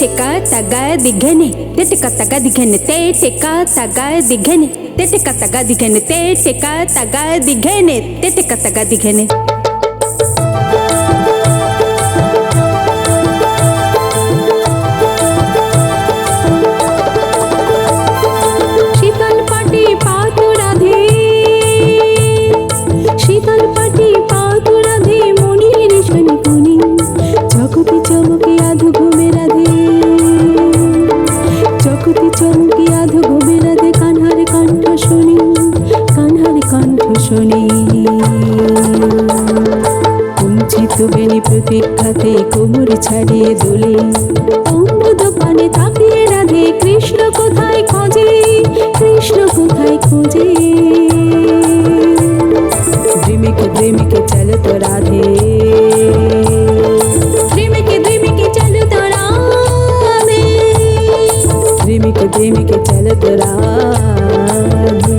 टेका तगा दिघने टेका तगा दिघने टेका तगा दिघने टेका तगा दिघने टेका तगा दिघने टेका तगा दिघने शीतल पाटी पातु राधे शीतल पाटी पातु राधे मनिर शनिकुनी चकुति चमके आधु घुमे राधे चकुति चमके आधु घुमे राधे कान्हार कण्ठ शुनी कुंचित बेनी प्रतीक्षाते कोमर छाड़िए दोले अम्बुद पाने ताकिए राधे कृष्ण कोथाय खोजे द्रिमिके चलो तो राधे द्रिमिके चलो तो राधे द्रिमिके चलो तो राधे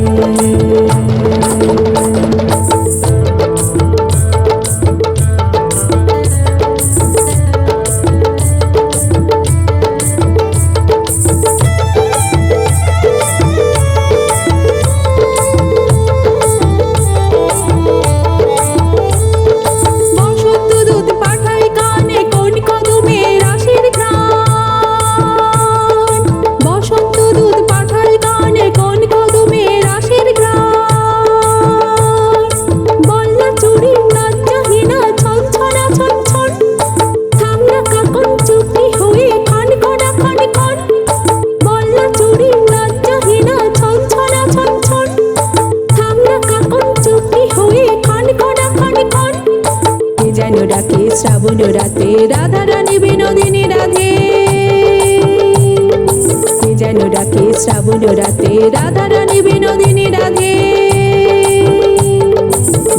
श्रावण राते राधा रानी विनोदिनी राधे जेन डाके श्रावण राते राधा रानी विनोदिनी राधे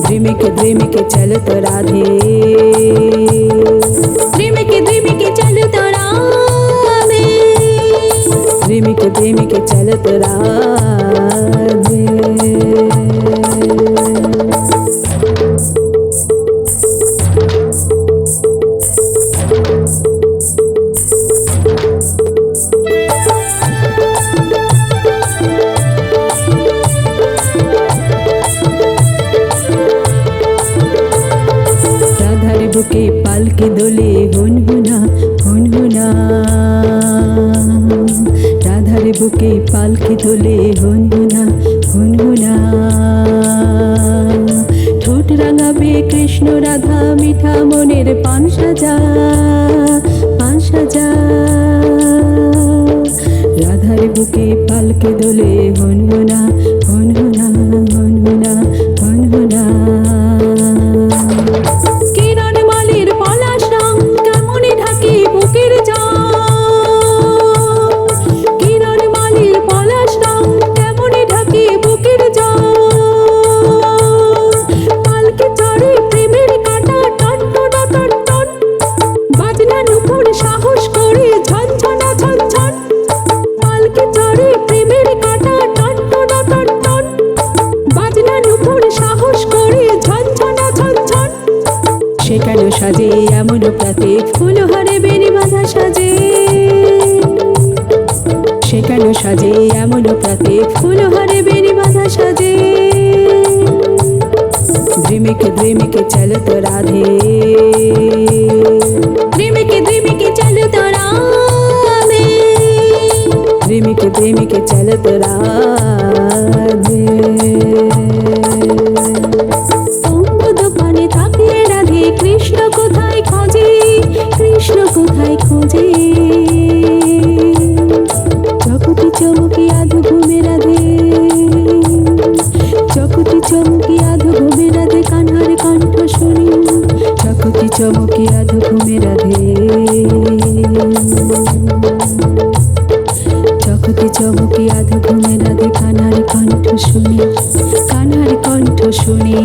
द्रिमिके चलो तो राधे द्रिमिके चलो तो राधे द्रिमिके चलो तो राधे बुके पालके दोले हुनहुना राधारे बुके पालके दोले हुनहुना ठोट रांगाबे कृष्ण राधा मीठा मनेर पान साजा राधारे बुके पालके दोले हुनहुना সাজে এমন প্রাতে ফুলহারে বেনি বাঁধা সাজে সে কেন সাজে এমন প্রাতে ফুলহারে বেনি বাঁধা সাজে দ্রিমিকে চলো তো রাধে দ্রিমিকে চলো তো রাধে দ্রিমিকে চলো তো রাধে कृष्ण कोथाय खोजे चकुति चमके आधु घुमे राधे कान्हार कण्ठ शुनी चकुति चमके आधु घुमे राधे चकुति चमके आधु घुमे राधे कान्हार कण्ठ शुनी कान्हार कण्ठ शुनी